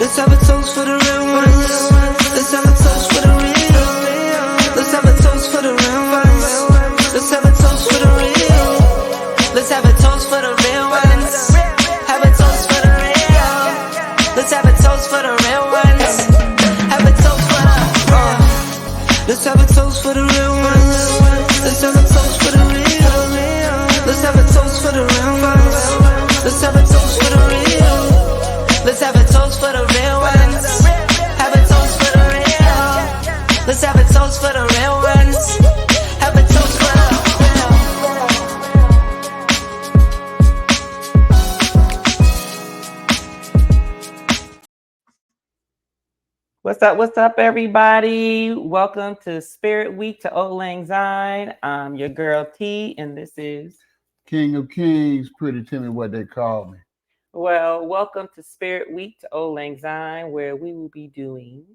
Let's have a toast for the real ones. Let's have a toast for the real. Let's have a toast for the real ones. Let's have a toast for the real. Let's have a toast for the real ones. Have a toast for the real. Let's have a toast for the real ones. Have a toast for the real. Let's have a toast for the real ones. Let's have a toast for the real. Let's have a toast for the real ones. Let's have a toast for the real. Let's have a toast for the real ones. Have a toast for the real. Let's have a toast for the real ones. Have a toast for the real. What's up, everybody? Welcome to Spirit Week to Auld Syne. I'm your girl T, and this is King of Kings. Pretty tell me what they call me. Well, welcome to Spirit Week to Auld Syne, where we will be doing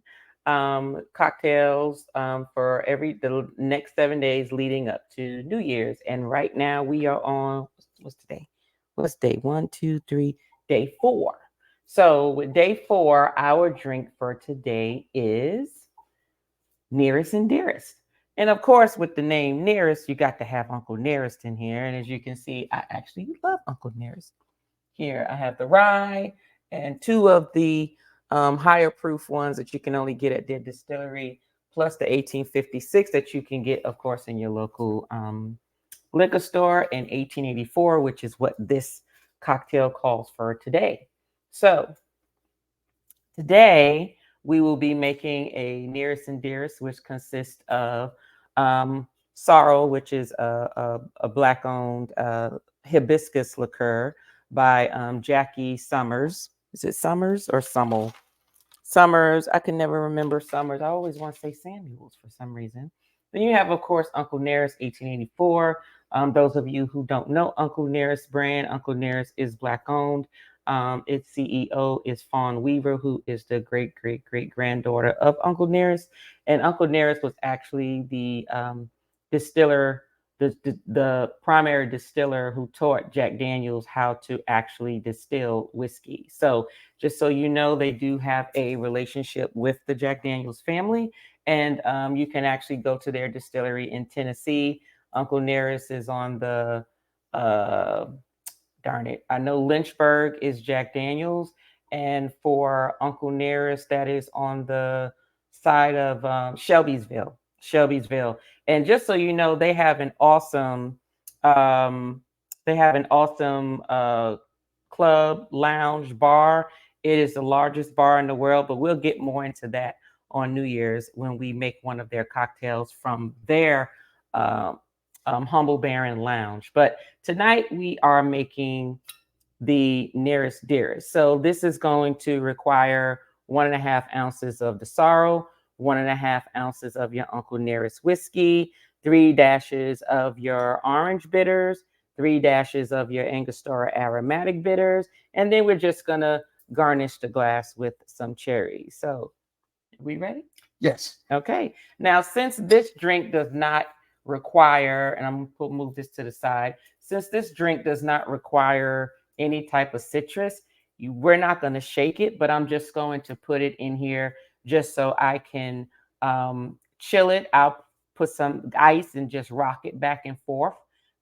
cocktails for the next 7 days leading up to New Year's. And right now we are on what's today? What's day 1, 2, 3? Day 4. So with day 4, our drink for today is Nearest and Dearest. And of course, with the name Nearest, you got to have Uncle Nearest in here. And as you can see, I actually love Uncle Nearest. Here, I have the rye and 2 of the higher proof ones that you can only get at their distillery, plus the 1856 that you can get, of course, in your local liquor store, and 1884, which is what this cocktail calls for today. So today we will be making a Nearest and Dearest, which consists of Sorel, which is a Black-owned hibiscus liqueur by Jackie Summers. Is it Summers or Summel? Summers. I can never remember Summers. I always want to say Samuels for some reason. Then you have, of course, Uncle Nearest 1884. Those of you who don't know Uncle Nearest brand, Uncle Nearest is Black-owned. Its CEO is Fawn Weaver, who is the great-great-great-granddaughter of Uncle Nearest. And Uncle Nearest was actually the distiller, the primary distiller who taught Jack Daniels how to actually distill whiskey. So just so you know, they do have a relationship with the Jack Daniels family, and you can actually go to their distillery in Tennessee. Uncle Nearest is on the, darn it, I know Lynchburg is Jack Daniels, and for Uncle Nearest, that is on the side of Shelbyville. And just so you know, they have an awesome club, lounge, bar. It is the largest bar in the world, but we'll get more into that on New Year's when we make one of their cocktails from their Humble Baron Lounge. But tonight we are making the Nearest Dearest. So this is going to require 1.5 ounces of the Sorrel, 1.5 ounces of your Uncle Nearest whiskey, 3 dashes of your orange bitters, 3 dashes of your angostura aromatic bitters, and then we're just gonna garnish the glass with some cherries. So, are we ready? Yes. Okay. Now, since this drink does not require, and I'm gonna move this to the side, since this drink does not require any type of citrus, we're not going to shake it, but I'm just going to put it in here just so I can chill it. I'll put some ice and just rock it back and forth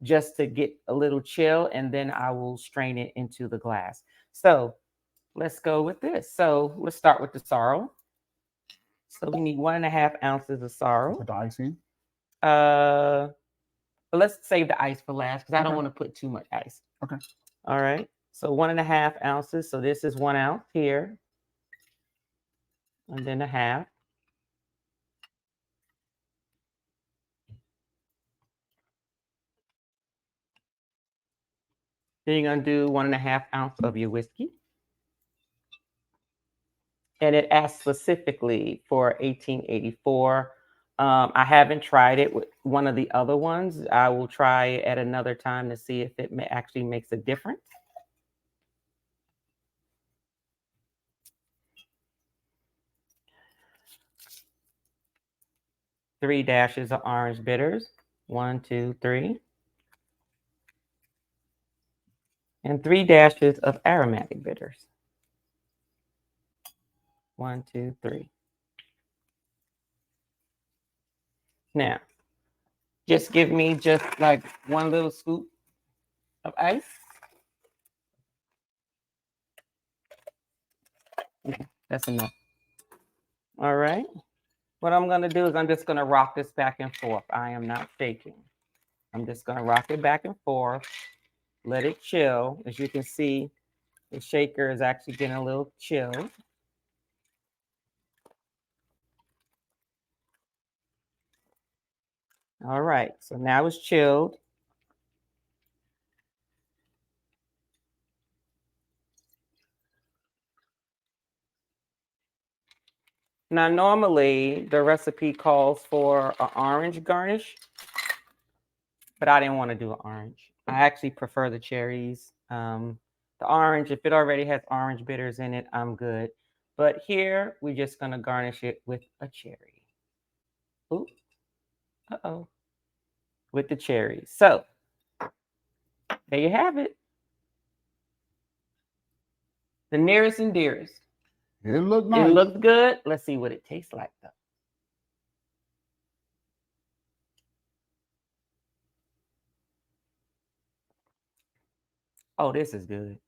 just to get a little chill, and then I will strain it into the glass. So let's go with this. So let's start with the Sorrel. So we need 1.5 ounces of Sorrel. Put the ice in. But let's save the ice for last because I don't want to put too much ice. Okay. All right. So 1.5 ounces. So this is 1 ounce here. And then a half. Then you're going to do 1.5 ounces of your whiskey. And it asks specifically for 1884. I haven't tried it with one of the other ones. I will try it at another time to see if it actually makes a difference. Three dashes of orange bitters. 1, 2, 3. And 3 dashes of aromatic bitters. 1, 2, 3. Now, just give me just like one little scoop of ice. Okay, that's enough. All right. What I'm going to do is I'm just going to rock this back and forth. I am not shaking. I'm just going to rock it back and forth. Let it chill. As you can see, the shaker is actually getting a little chilled. All right. So now it's chilled. Now, normally the recipe calls for an orange garnish, but I didn't want to do an orange. I actually prefer the cherries. The orange, if it already has orange bitters in it, I'm good. But here, we're just going to garnish it with a cherry. Ooh, uh-oh. With the cherries. So, there you have it. The nearest and dearest. It looked nice. It looks good. Let's see what it tastes like, though. Oh, this is good.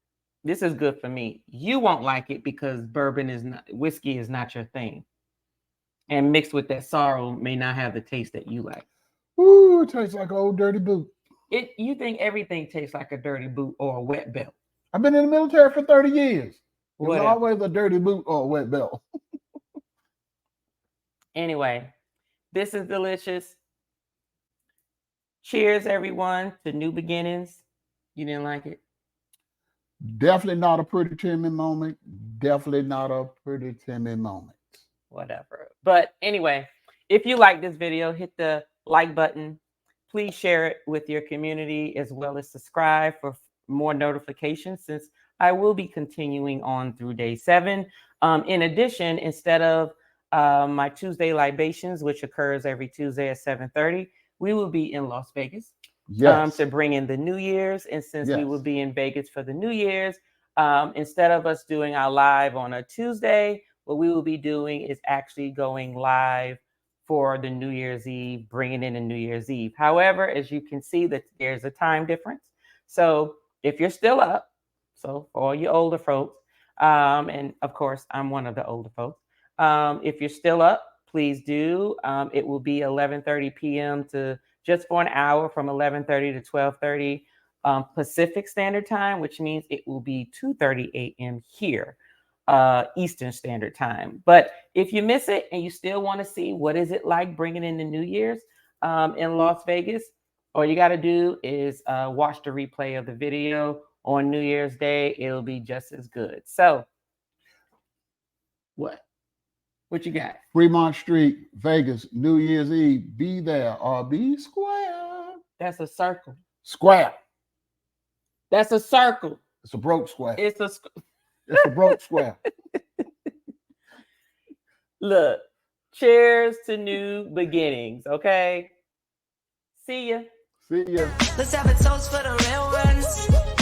This is good for me. You won't like it because whiskey is not your thing. And mixed with that sorrel may not have the taste that you like. Ooh, it tastes like an old dirty boot. You think everything tastes like a dirty boot or a wet belt? I've been in the military for 30 years. It was Whatever. always a dirty boot or a wet belt. Anyway, this is delicious. Cheers, everyone, to new beginnings. You didn't like it? Definitely not a pretty Timmy moment. Definitely not a pretty Timmy moment. Whatever. But anyway, if you like this video, hit the like button. Please share it with your community as well as subscribe for more notifications since I will be continuing on through day 7. In addition, instead of my Tuesday libations, which occurs every Tuesday at 7:30, we will be in Las Vegas. Yes. To bring in the New Year's. And since we will be in Vegas for the New Year's, instead of us doing our live on a Tuesday, what we will be doing is actually going live for the New Year's Eve, bringing in a New Year's Eve. However, as you can see, that there's a time difference. So if you're still up, so for all you older folks, and of course, I'm one of the older folks, if you're still up, please do. It will be 11:30 p.m. to just for an hour from 11:30 to 12:30 Pacific Standard Time, which means it will be 2:30 a.m. here, Eastern Standard Time. But if you miss it and you still want to see what is it like bringing in the New Year's in Las Vegas, all you got to do is watch the replay of the video on New Year's Day. It'll be just as good. So, what you got? Fremont Street, Vegas, New Year's Eve. Be there or be square. That's a circle. Square. That's a circle. It's a broke square. It's a broke square. Look, cheers to new beginnings, okay? See ya. See ya. Let's have a toast for the real ones.